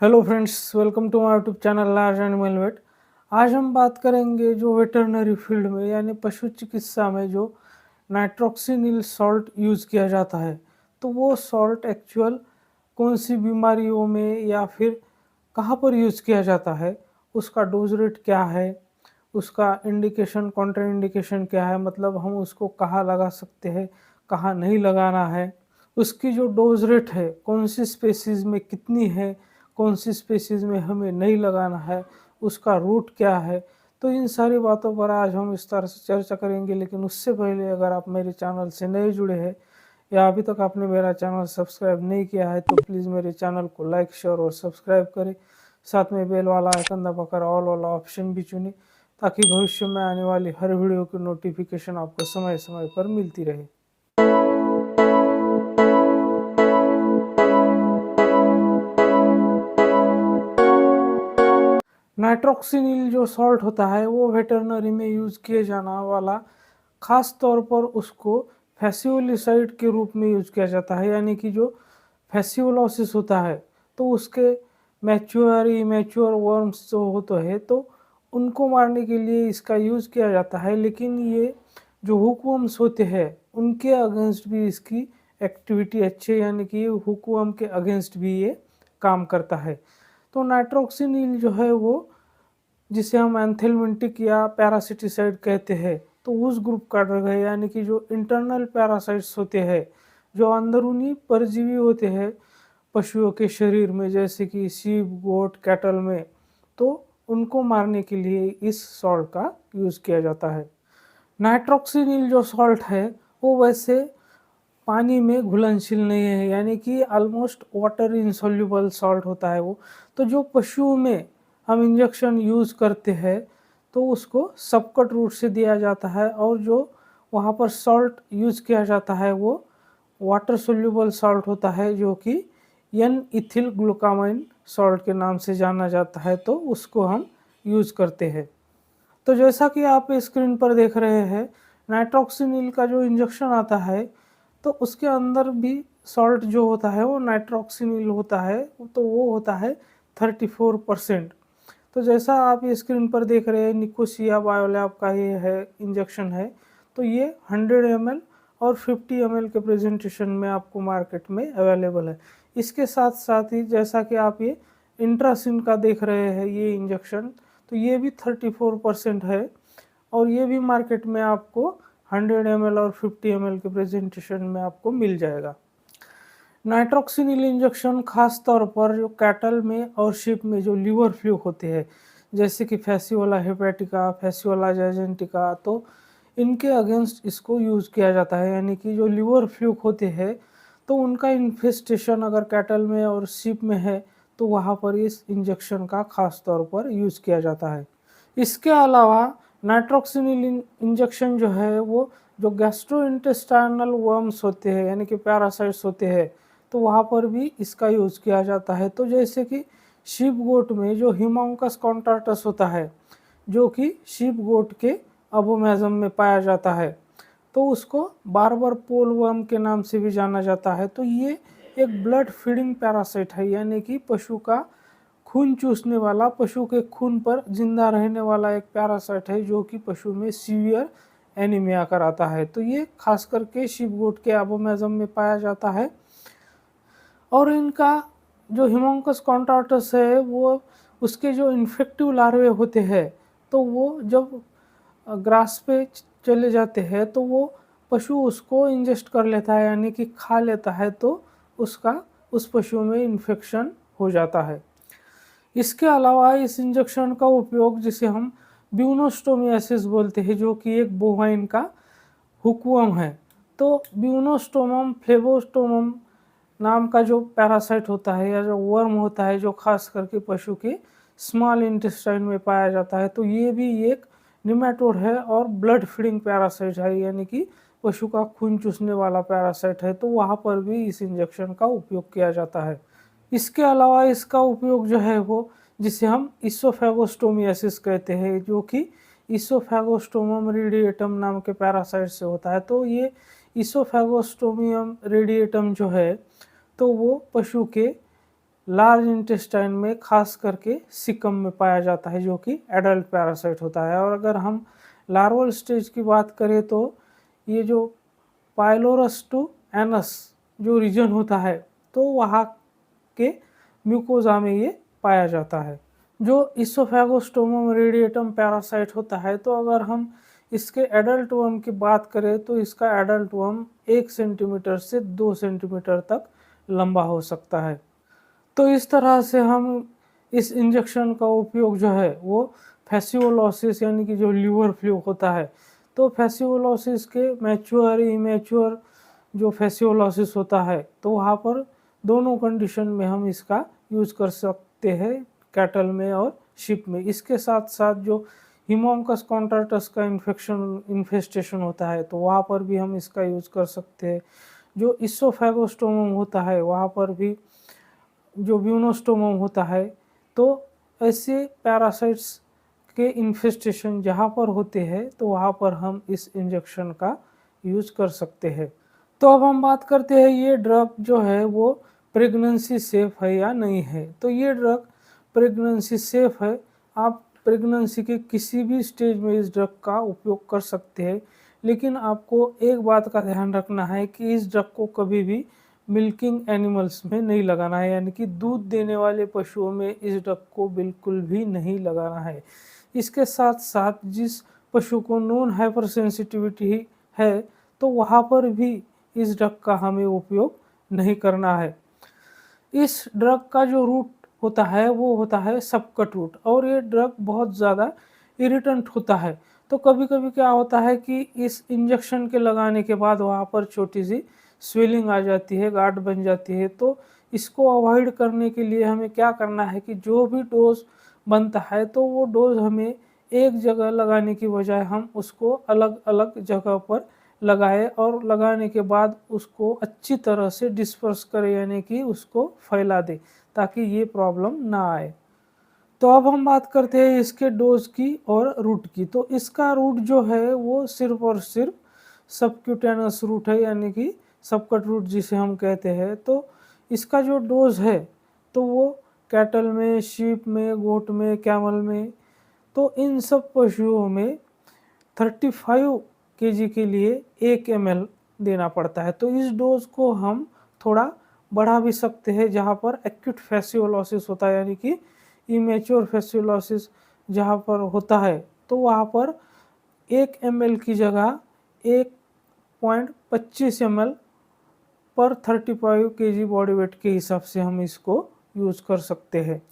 Hello friends, welcome to my YouTube channel large animal vet. आज हम बात करेंगे जो वेटरनरी फील्ड में यानी पशु चिकित्सा में जो नाइट्रोक्सिनिल सॉल्ट यूज़ किया जाता है, तो वो सॉल्ट एक्चुअल कौन सी बीमारियों में या फिर कहाँ पर यूज़ किया जाता है, उसका डोज रेट क्या है, उसका इंडिकेशन कॉन्ट्रा इंडिकेशन क्या है, मतलब हम उसको कहाँ लगा सकते हैं, कहाँ नहीं लगाना है, उसकी जो डोज रेट है कौन सी स्पेसीज़ में कितनी है, कौन सी स्पेसीज़ में हमें नहीं लगाना है, उसका रूट क्या है। तो इन सारी बातों पर आज हम विस्तार से चर्चा करेंगे, लेकिन उससे पहले अगर आप मेरे चैनल से नए जुड़े हैं या अभी तक आपने मेरा चैनल सब्सक्राइब नहीं किया है तो प्लीज़ मेरे चैनल को लाइक शेयर और सब्सक्राइब करें। साथ में बेल वाला आइकन दबाकर ऑल वाला ऑप्शन भी चुनें ताकि भविष्य में आने वाली हर वीडियो की नोटिफिकेशन आपको समय समय पर मिलती रहे। नाइट्रोक्सिनिल जो सॉल्ट होता है वो वेटरनरी में यूज़ किए जाने वाला ख़ास तौर पर उसको फैसियोलिसाइड के रूप में यूज़ किया जाता है, यानी कि जो फैसियोलोसिस होता है तो उसके मैच्योर इमैच्योर वर्म्स जो होते हैं तो उनको मारने के लिए इसका यूज़ किया जाता है। लेकिन ये जो हुकवर्म्स होते हैं उनके अगेंस्ट भी इसकी एक्टिविटी अच्छी है, यानी कि हुकवर्म के अगेंस्ट भी ये काम करता है। तो नाइट्रोक्सिनिल जो है वो जिसे हम एंथेलमिंटिक या पैरासिटिसाइड कहते हैं तो उस ग्रुप का ड्रग है, यानी कि जो इंटरनल पैरासाइट्स होते हैं, जो अंदरूनी परजीवी होते हैं पशुओं के शरीर में, जैसे कि सीप गोट कैटल में, तो उनको मारने के लिए इस सॉल्ट का यूज़ किया जाता है। नाइट्रोक्सिनिल जो सॉल्ट है वो वैसे पानी में घुलनशील नहीं है, यानी कि ऑलमोस्ट वाटर इनसॉल्युबल सॉल्ट होता है वो। तो जो पशुओं में हम इंजेक्शन यूज़ करते हैं तो उसको सबकट रूट से दिया जाता है, और जो वहाँ पर सॉल्ट यूज़ किया जाता है वो वाटर सोल्यूबल सॉल्ट होता है, जो कि एन इथिल ग्लूकामाइन सॉल्ट के नाम से जाना जाता है, तो उसको हम यूज़ करते हैं। तो जैसा कि आप स्क्रीन पर देख रहे हैं, नाइट्रोक्सिनिल का जो इंजेक्शन आता है तो उसके अंदर भी सॉल्ट जो होता है वो नाइट्रोक्सिनिल होता है, तो वो होता है 34%। तो जैसा आप ये स्क्रीन पर देख रहे हैं, निकोसिया बायोलैब का ये है इंजेक्शन है, तो ये 100 ml और 50 ml के प्रेजेंटेशन में आपको मार्केट में अवेलेबल है। इसके साथ साथ ही जैसा कि आप ये इंट्रासिन का देख रहे हैं ये इंजेक्शन, तो ये भी 34% है, और ये भी मार्केट में आपको 100 ml और 50 ml के प्रेजेंटेशन में आपको मिल जाएगा। नाइट्रोक्सिनिल इंजेक्शन खास तौर पर जो कैटल में और शिप में जो लीवर फ्लू होते हैं, जैसे कि फैसियोला हेपेटिका, फैसियोला जायजेंटिका, तो इनके अगेंस्ट इसको यूज़ किया जाता है, यानी कि जो लीवर फ्लू होते हैं तो उनका इन्फेस्टेशन अगर कैटल में और शिप में है तो वहाँ पर इस इंजेक्शन का खास तौर पर यूज़ किया जाता है। इसके अलावा नाइट्रोक्सिनिल इंजेक्शन जो है वो जो गैस्ट्रोइंटेस्टाइनल वर्म्स होते हैं, यानी कि पैरासाइट्स होते हैं, तो वहाँ पर भी इसका यूज़ किया जाता है। तो जैसे कि शीप गोट में जो हिमोंकस कॉन्ट्राक्टस होता है, जो कि शीप गोट के अबोमेजम में पाया जाता है, तो उसको बार्बर पोल वर्म के नाम से भी जाना जाता है। तो ये एक ब्लड फीडिंग पैरासाइट है, यानी कि पशु का खून चूसने वाला, पशु के खून पर जिंदा रहने वाला एक पैरासाइट है, जो कि पशु में सीवियर एनीमिया कराता है। तो ये खास करके शीप गोट के एबोमेजम में पाया जाता है, और इनका जो हिमोंकस कॉन्ट्राक्टस है वो उसके जो इन्फेक्टिव लार्वे होते हैं, तो वो जब ग्रास पे चले जाते हैं तो वो पशु उसको इंजेस्ट कर लेता है, यानी कि खा लेता है, तो उसका उस पशु में इन्फेक्शन हो जाता है। इसके अलावा इस इंजेक्शन का उपयोग जिसे हम ब्यूनोस्टोमियासिस बोलते हैं, जो कि एक बोवाइन का हुकवर्म है, तो ब्यूनोस्टोमम फ्लेबोस्टोमम नाम का जो पैरासाइट होता है या जो वर्म होता है, जो खास करके पशु के स्मॉल इंटेस्टाइन में पाया जाता है, तो ये भी एक निमेटोड है और ब्लड फीडिंग पैरासाइट है, यानी कि पशु का खून चूसने वाला पैरासाइट है, तो वहाँ पर भी इस इंजेक्शन का उपयोग किया जाता है। इसके अलावा इसका उपयोग जो है वो जिसे हम इसोफेगोस्टोमियासिस कहते हैं, जो कि इसोफेगोस्टोमम रेडिएटम नाम के पैरासाइट से होता है। तो ये इसोफेगोस्टोमियम रेडिएटम जो है तो वो पशु के लार्ज इंटेस्टाइन में खास करके सिकम में पाया जाता है, जो कि एडल्ट पैरासाइट होता है। और अगर हम लार्वल स्टेज की बात करें तो ये जो पाइलोरस टू एनस जो रीजन होता है, तो वहाँ के म्यूकोजा में ये पाया जाता है। जो इसोफेगोस्टोमम रेडिएटम पैरासाइट होता है, तो अगर हम इसके एडल्ट वर्म की बात करें तो इसका एडल्ट वर्म 1 सेंटीमीटर से 2 सेंटीमीटर तक लंबा हो सकता है। तो इस तरह से हम इस इंजेक्शन का उपयोग जो है वो फैसियोलोसिस यानी कि जो लीवर फ्लू होता है, तो फैसियोलोसिस के मैच्योर इमेच्योर जो फैसियोलोसिस होता है, तो वहाँ पर दोनों कंडीशन में हम इसका यूज़ कर सकते हैं, कैटल में और शिप में। इसके साथ साथ जो हिमोंकस कॉन्ट्रैक्टस का इन्फेस्टेशन होता है, तो वहाँ पर भी हम इसका यूज़ कर सकते हैं। जो इसोफेगोस्टोमम होता है, वहाँ पर भी जो ब्यूनोस्टोमम होता है, तो ऐसे पैरासाइट्स के इन्फेस्टेशन जहाँ पर होते हैं, तो वहाँ पर हम इस इंजेक्शन का यूज़ कर सकते हैं। तो अब हम बात करते हैं ये ड्रग जो है वो प्रेगनेंसी सेफ है या नहीं है। तो ये ड्रग प्रेगनेंसी सेफ है। आप प्रेगनेंसी के किसी भी स्टेज में इस ड्रग का उपयोग कर सकते हैं, लेकिन आपको एक बात का ध्यान रखना है कि इस ड्रग को कभी भी मिल्किंग एनिमल्स में नहीं लगाना है, यानी कि दूध देने वाले पशुओं में इस ड्रग को बिल्कुल भी नहीं लगाना है। इसके साथ साथ जिस पशु को नॉन हाइपर सेंसिटिविटी है, तो वहाँ पर भी इस ड्रग का हमें उपयोग नहीं करना है। इस ड्रग का जो रूट होता है वो होता है सबकट रूट, और ये ड्रग बहुत ज़्यादा इरिटेंट होता है। तो कभी कभी क्या होता है कि इस इंजेक्शन के लगाने के बाद वहाँ पर छोटी सी स्वेलिंग आ जाती है, गांठ बन जाती है। तो इसको अवॉइड करने के लिए हमें क्या करना है कि जो भी डोज बनता है, तो वो डोज हमें एक जगह लगाने की बजाय हम उसको अलग अलग जगह पर लगाए, और लगाने के बाद उसको अच्छी तरह से डिस्पर्स करें, यानी कि उसको फैला दे, ताकि ये प्रॉब्लम ना आए। तो अब हम बात करते हैं इसके डोज की और रूट की। तो इसका रूट जो है वो सिर्फ और सिर्फ सबक्यूटेनस रूट है, यानी कि सबकट रूट जिसे हम कहते हैं। तो इसका जो डोज है, तो वो कैटल में, शीप में, गोट में, कैमल में, तो इन सब पशुओं में 35 केजी के लिए 1 ml देना पड़ता है। तो इस डोज को हम थोड़ा बढ़ा भी सकते हैं, जहाँ पर एक्यूट फैसियोलोसिस होता है, यानी कि इमेच्योर फैसियोलोसिस जहाँ पर होता है, तो वहाँ पर 1 ml की जगह 1.25 ml पर 35 केजी बॉडी वेट के हिसाब से हम इसको यूज़ कर सकते हैं।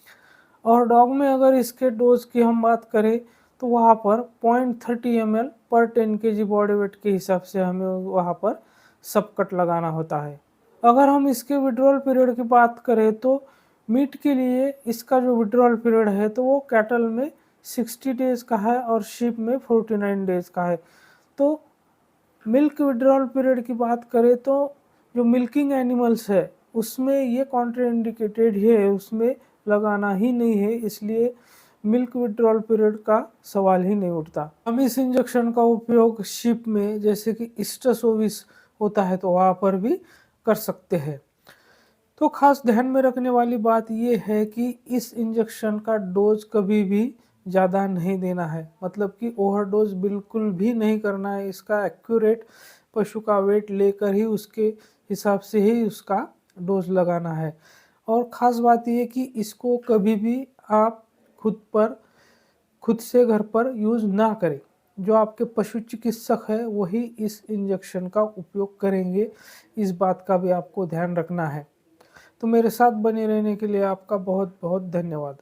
और डॉग में अगर इसके डोज की हम बात करें, तो वहाँ पर 0.30 ml पर 10 केजी बॉडी वेट के हिसाब से हमें वहाँ पर सबकट लगाना होता है। अगर हम इसके विड्रॉल पीरियड की बात करें, तो मीट के लिए इसका जो विड्रॉल पीरियड है, तो वो कैटल में 60 डेज़ का है और शीप में 49 डेज़ का है। तो मिल्क विड्रॉल पीरियड की बात करें, तो जो मिल्किंग एनिमल्स है उसमें ये कॉन्ट्राइंडिकेटेड है, उसमें लगाना ही नहीं है, इसलिए मिल्क विड्रॉल पीरियड का सवाल ही नहीं उठता। हम इस इंजेक्शन का उपयोग शिप में, जैसे कि स्टेसोविस होता है, तो वहाँ पर भी कर सकते हैं। तो खास ध्यान में रखने वाली बात ये है कि इस इंजेक्शन का डोज कभी भी ज़्यादा नहीं देना है, मतलब कि ओवरडोज बिल्कुल भी नहीं करना है। इसका एक्यूरेट पशु का वेट लेकर ही उसके हिसाब से ही उसका डोज लगाना है। और ख़ास बात ये कि इसको कभी भी आप खुद से घर पर यूज़ ना करें। जो आपके पशु चिकित्सक है वही इस इंजेक्शन का उपयोग करेंगे, इस बात का भी आपको ध्यान रखना है। तो मेरे साथ बने रहने के लिए आपका बहुत बहुत धन्यवाद।